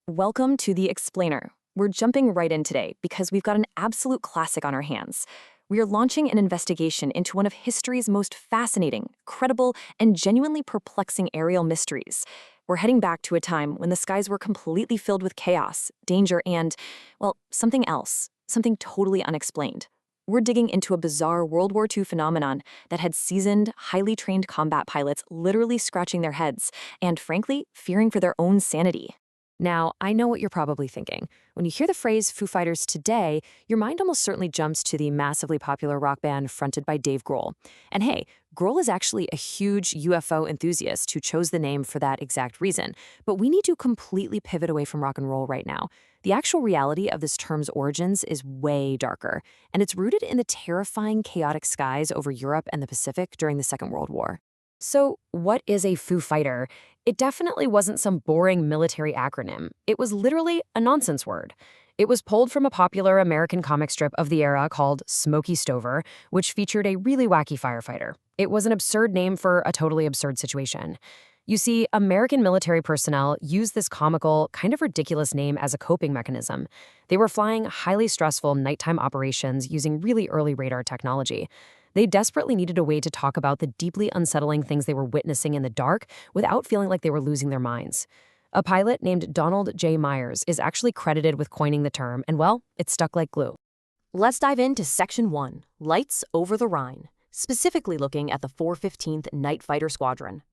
Welcome to The Explainer. We're jumping right in today because we've got an absolute classic on our hands. We are launching an investigation into one of history's most fascinating, credible, and genuinely perplexing aerial mysteries. We're heading back to a time when the skies were completely filled with chaos, danger, and, well, something else, something totally unexplained. We're digging into a bizarre World War II phenomenon that had seasoned, highly trained combat pilots literally scratching their heads and, frankly, fearing for their own sanity. Now, I know what you're probably thinking. When you hear the phrase Foo Fighters today, your mind almost certainly jumps to the massively popular rock band fronted by Dave Grohl. And hey, Grohl is actually a huge UFO enthusiast who chose the name for that exact reason. But we need to completely pivot away from rock and roll right now. The actual reality of this term's origins is way darker, and it's rooted in the terrifying, chaotic skies over Europe and the Pacific during the Second World War. So, what is a Foo Fighter? It definitely wasn't some boring military acronym. It was literally a nonsense word. It was pulled from a popular American comic strip of the era called Smokey Stover, which featured a really wacky firefighter. It was an absurd name for a totally absurd situation. You see, American military personnel used this comical, kind of ridiculous name as a coping mechanism. They were flying highly stressful nighttime operations using really early radar technology. They desperately needed a way to talk about the deeply unsettling things they were witnessing in the dark without feeling like they were losing their minds. A pilot named Donald J. Myers is actually credited with coining the term, and well, it stuck like glue. Let's dive into Section 1, Lights Over the Rhine, specifically looking at the 415th Night Fighter Squadron.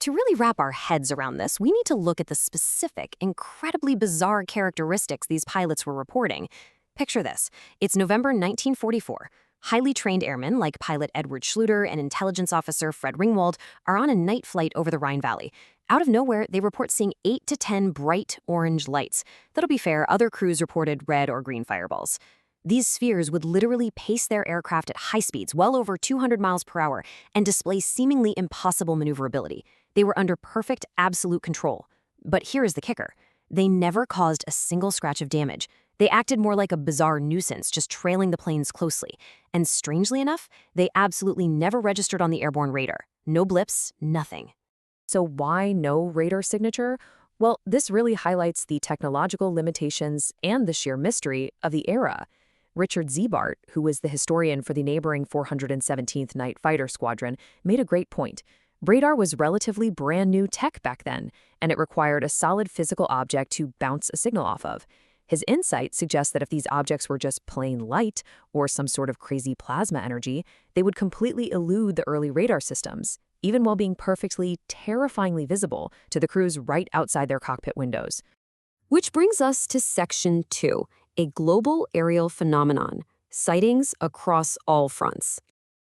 To really wrap our heads around this, we need to look at the specific, incredibly bizarre characteristics these pilots were reporting. Picture this. It's November 1944. Highly trained airmen like pilot Edward Schluter and intelligence officer Fred Ringwald are on a night flight over the Rhine Valley. Out of nowhere, they report seeing 8 to 10 bright orange lights. That'll be fair, other crews reported red or green fireballs. These spheres would literally pace their aircraft at high speeds, well over 200 miles per hour, and display seemingly impossible maneuverability. They were under perfect, absolute control. But here is the kicker. They never caused a single scratch of damage. They acted more like a bizarre nuisance, just trailing the planes closely. And strangely enough, they absolutely never registered on the airborne radar. No blips, nothing. So why no radar signature? Well, this really highlights the technological limitations and the sheer mystery of the era. Richard Zebart, who was the historian for the neighboring 417th Night Fighter Squadron, made a great point. Radar was relatively brand new tech back then, and it required a solid physical object to bounce a signal off of. His insight suggests that if these objects were just plain light or some sort of crazy plasma energy, they would completely elude the early radar systems, even while being perfectly, terrifyingly visible to the crews right outside their cockpit windows. Which brings us to Section 2, a global aerial phenomenon, sightings across all fronts.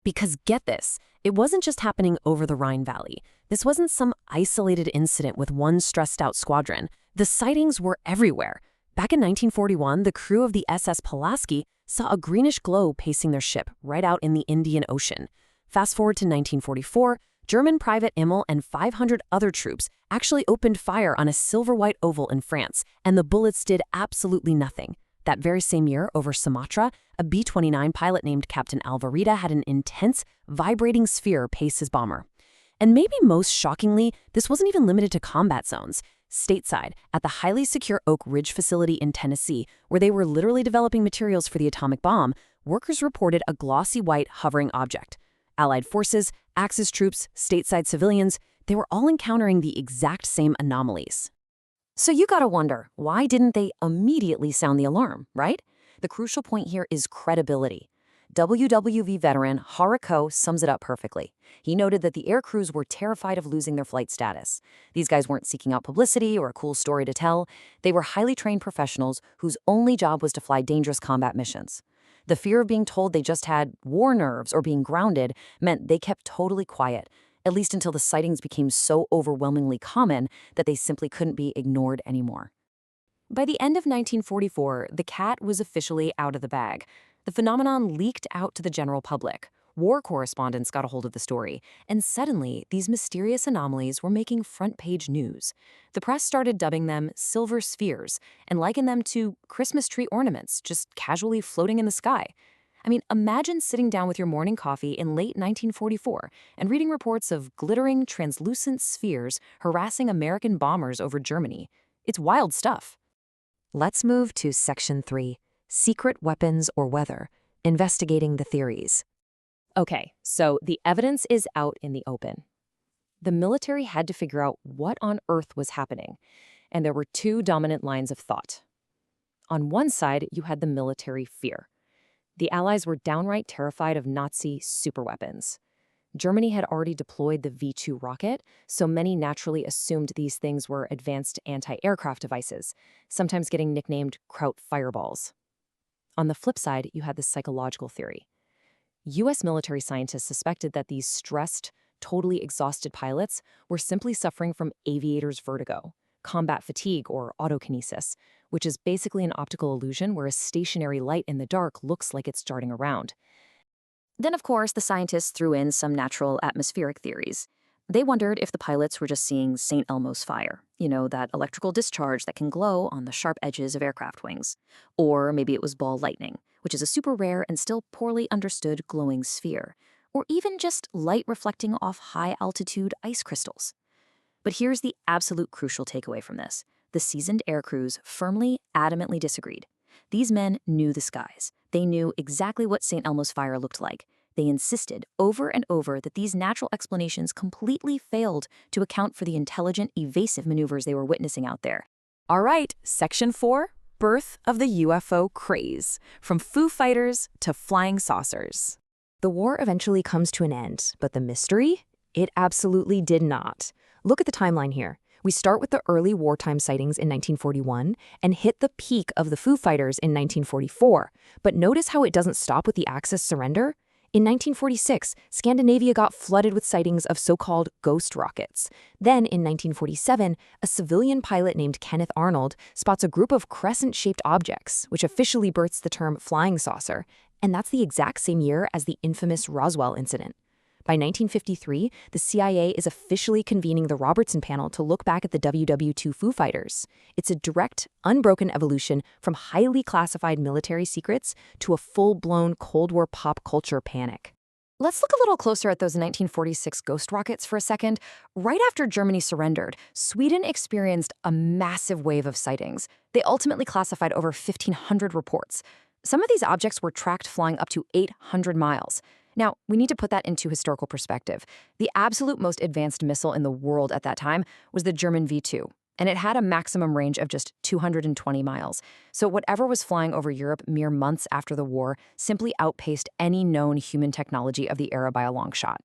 Because get this, it wasn't just happening over the Rhine Valley. This wasn't some isolated incident with one stressed-out squadron. The sightings were everywhere. Back in 1941, the crew of the SS Pulaski saw a greenish glow pacing their ship right out in the Indian Ocean. Fast forward to 1944, German Private Immel and 500 other troops actually opened fire on a silver-white oval in France, and the bullets did absolutely nothing. That very same year, over Sumatra, a B-29 pilot named Captain Alvarita had an intense, vibrating sphere pace his bomber. And maybe most shockingly, this wasn't even limited to combat zones. Stateside, at the highly secure Oak Ridge facility in Tennessee, where they were literally developing materials for the atomic bomb, workers reported a glossy white hovering object. Allied forces, Axis troops, stateside civilians, they were all encountering the exact same anomalies. So you gotta wonder, why didn't they immediately sound the alarm, right? The crucial point here is credibility. WWV veteran Haruko sums it up perfectly. He noted that the air crews were terrified of losing their flight status. These guys weren't seeking out publicity or a cool story to tell. They were highly trained professionals whose only job was to fly dangerous combat missions. The fear of being told they just had war nerves or being grounded meant they kept totally quiet, at least until the sightings became so overwhelmingly common that they simply couldn't be ignored anymore. By the end of 1944, the cat was officially out of the bag. The phenomenon leaked out to the general public. War correspondents got a hold of the story, and suddenly, these mysterious anomalies were making front-page news. The press started dubbing them silver spheres and likened them to Christmas tree ornaments just casually floating in the sky. I mean, imagine sitting down with your morning coffee in late 1944 and reading reports of glittering, translucent spheres harassing American bombers over Germany. It's wild stuff. Let's move to Section 3, Secret Weapons or Weather, investigating the theories. Okay, so the evidence is out in the open. The military had to figure out what on earth was happening, and there were two dominant lines of thought. On one side, you had the military fear. The Allies were downright terrified of Nazi superweapons. Germany had already deployed the V-2 rocket, so many naturally assumed these things were advanced anti-aircraft devices, sometimes getting nicknamed Kraut fireballs. On the flip side, you had the psychological theory. U.S. military scientists suspected that these stressed, totally exhausted pilots were simply suffering from aviator's vertigo, combat fatigue, or autokinesis, which is basically an optical illusion where a stationary light in the dark looks like it's darting around. Then, of course, the scientists threw in some natural atmospheric theories. They wondered if the pilots were just seeing St. Elmo's fire, that electrical discharge that can glow on the sharp edges of aircraft wings. Or maybe it was ball lightning, which is a super rare and still poorly understood glowing sphere. Or even just light reflecting off high-altitude ice crystals. But here's the absolute crucial takeaway from this. The seasoned air crews firmly, adamantly disagreed. These men knew the skies. They knew exactly what St. Elmo's fire looked like. They insisted over and over that these natural explanations completely failed to account for the intelligent, evasive maneuvers they were witnessing out there. All right, Section 4, Birth of the UFO Craze, from Foo Fighters to flying saucers. The war eventually comes to an end, but the mystery? It absolutely did not. Look at the timeline here. We start with the early wartime sightings in 1941 and hit the peak of the Foo Fighters in 1944. But notice how it doesn't stop with the Axis surrender? In 1946, Scandinavia got flooded with sightings of so-called ghost rockets. Then, in 1947, a civilian pilot named Kenneth Arnold spots a group of crescent-shaped objects, which officially births the term flying saucer. And that's the exact same year as the infamous Roswell incident. By 1953, the CIA is officially convening the Robertson Panel to look back at the WW2 Foo Fighters. It's a direct, unbroken evolution from highly classified military secrets to a full-blown Cold War pop culture panic. Let's look a little closer at those 1946 ghost rockets for a second. Right after Germany surrendered, Sweden experienced a massive wave of sightings. They ultimately classified over 1,500 reports. Some of these objects were tracked flying up to 800 miles. Now, we need to put that into historical perspective. The absolute most advanced missile in the world at that time was the German V-2, and it had a maximum range of just 220 miles. So whatever was flying over Europe mere months after the war simply outpaced any known human technology of the era by a long shot.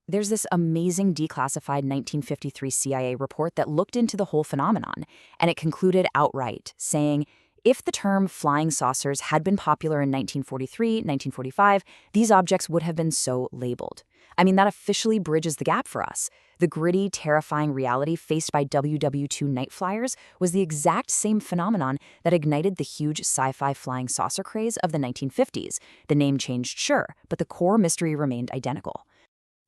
There's this amazing declassified 1953 CIA report that looked into the whole phenomenon, and it concluded outright, saying, if the term flying saucers had been popular in 1943, 1945, these objects would have been so labeled. I mean, that officially bridges the gap for us. The gritty, terrifying reality faced by WW2 night flyers was the exact same phenomenon that ignited the huge sci-fi flying saucer craze of the 1950s. The name changed, sure, but the core mystery remained identical.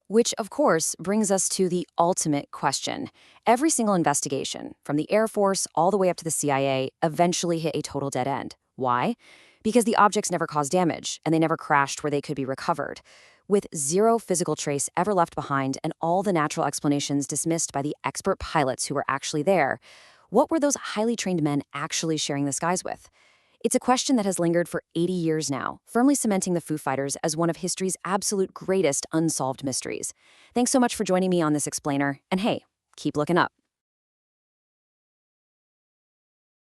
Which, of course, brings us to the ultimate question. Every single investigation, from the Air Force all the way up to the CIA, eventually hit a total dead end. Why? Because the objects never caused damage, and they never crashed where they could be recovered. With zero physical trace ever left behind and all the natural explanations dismissed by the expert pilots who were actually there, what were those highly trained men actually sharing the skies with? It's a question that has lingered for 80 years now, firmly cementing the Foo Fighters as one of history's absolute greatest unsolved mysteries. Thanks so much for joining me on this explainer, and hey, keep looking up.